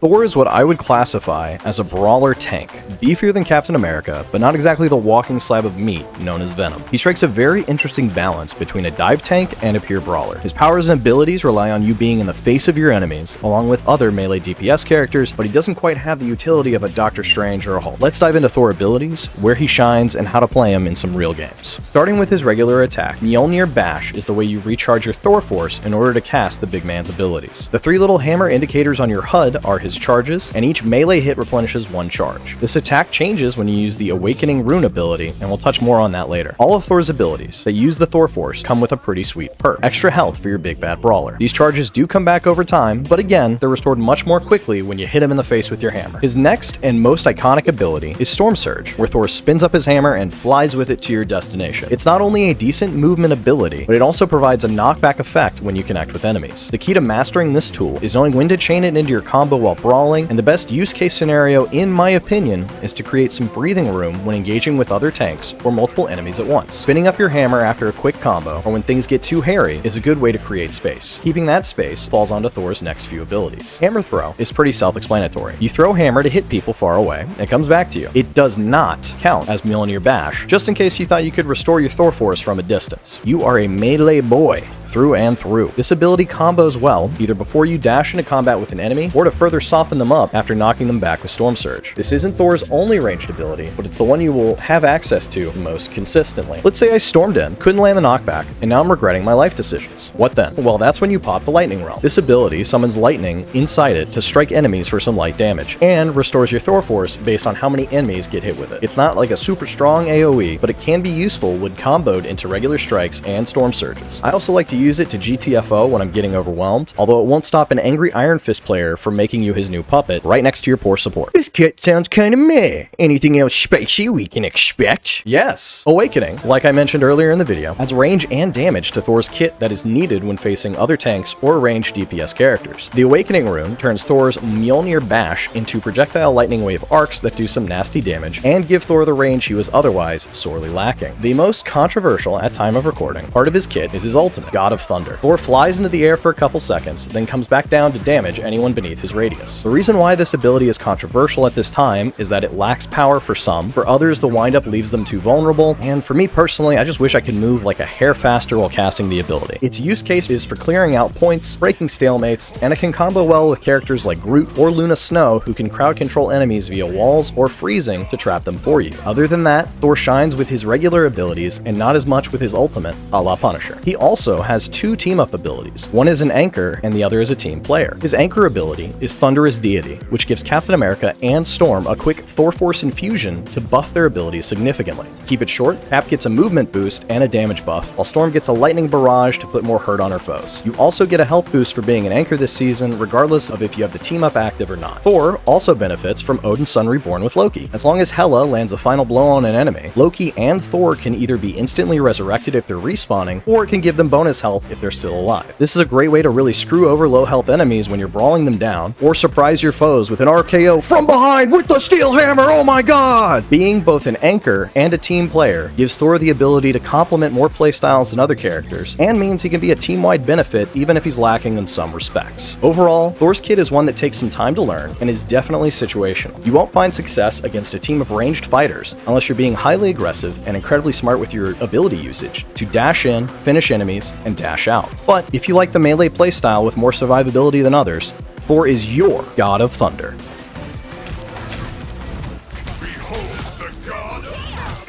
Thor is what I would classify as a brawler tank, beefier than Captain America, but not exactly the walking slab of meat known as Venom. He strikes a very interesting balance between a dive tank and a pure brawler. His powers and abilities rely on you being in the face of your enemies, along with other melee DPS characters, but he doesn't quite have the utility of a Doctor Strange or a Hulk. Let's dive into Thor abilities, where he shines, and how to play him in some real games. Starting with his regular attack, Mjolnir Bash is the way you recharge your Thor force in order to cast the big man's abilities. The three little hammer indicators on your HUD are his charges, and each melee hit replenishes one charge. This attack changes when you use the Awakening Rune ability, and we'll touch more on that later. All of Thor's abilities that use the Thor Force come with a pretty sweet perk: extra health for your big bad brawler. These charges do come back over time, but again, they're restored much more quickly when you hit him in the face with your hammer. His next and most iconic ability is Storm Surge, where Thor spins up his hammer and flies with it to your destination. It's not only a decent movement ability, but it also provides a knockback effect when you connect with enemies. The key to mastering this tool is knowing when to chain it into your combo while brawling, and the best use case scenario, in my opinion, is to create some breathing room when engaging with other tanks or multiple enemies at once. Spinning up your hammer after a quick combo, or when things get too hairy, is a good way to create space. Keeping that space falls onto Thor's next few abilities. Hammer Throw is pretty self-explanatory. You throw hammer to hit people far away, and it comes back to you. It does not count as Mjolnir Bash, just in case you thought you could restore your Thor Force from a distance. You are a melee boy through and through. This ability combos well, either before you dash into combat with an enemy, or to further soften them up after knocking them back with Storm Surge. This isn't Thor's only ranged ability, but it's the one you will have access to most consistently. Let's say I stormed in, couldn't land the knockback, and now I'm regretting my life decisions. What then? Well, that's when you pop the Lightning Realm. This ability summons lightning inside it to strike enemies for some light damage, and restores your Thor Force based on how many enemies get hit with it. It's not like a super strong AoE, but it can be useful when comboed into regular strikes and Storm Surges. I also like to use it to GTFO when I'm getting overwhelmed, although it won't stop an angry Iron Fist player from making you his new puppet right next to your poor support. This kit sounds kinda meh. Anything else spicy we can expect? Yes! Awakening, like I mentioned earlier in the video, adds range and damage to Thor's kit that is needed when facing other tanks or ranged DPS characters. The Awakening Rune turns Thor's Mjolnir Bash into projectile lightning wave arcs that do some nasty damage and give Thor the range he was otherwise sorely lacking. The most controversial, at time of recording, part of his kit is his ultimate, God of Thunder. Thor flies into the air for a couple seconds, then comes back down to damage anyone beneath his radius. The reason why this ability is controversial at this time is that it lacks power for some, for others the windup leaves them too vulnerable, and for me personally, I just wish I could move like a hair faster while casting the ability. Its use case is for clearing out points, breaking stalemates, and it can combo well with characters like Groot or Luna Snow, who can crowd control enemies via walls or freezing to trap them for you. Other than that, Thor shines with his regular abilities and not as much with his ultimate, a la Punisher. He also has two team-up abilities. One is an anchor, and the other is a team player. His anchor ability is Thunderous Deity, which gives Captain America and Storm a quick Thor Force infusion to buff their abilities significantly. To keep it short, Cap gets a movement boost and a damage buff, while Storm gets a lightning barrage to put more hurt on her foes. You also get a health boost for being an anchor this season, regardless of if you have the team-up active or not. Thor also benefits from Odin's Son Reborn with Loki. As long as Hela lands a final blow on an enemy, Loki and Thor can either be instantly resurrected if they're respawning, or it can give them bonus health if they're still alive. This is a great way to really screw over low health enemies when you're brawling them down, or surprise your foes with an RKO from behind with the steel hammer, oh my god! Being both an anchor and a team player gives Thor the ability to complement more playstyles than other characters, and means he can be a team-wide benefit even if he's lacking in some respects. Overall, Thor's kit is one that takes some time to learn, and is definitely situational. You won't find success against a team of ranged fighters unless you're being highly aggressive and incredibly smart with your ability usage to dash in, finish enemies, and dash out. But if you like the melee playstyle with more survivability than others, Thor is your God of Thunder. Behold the God of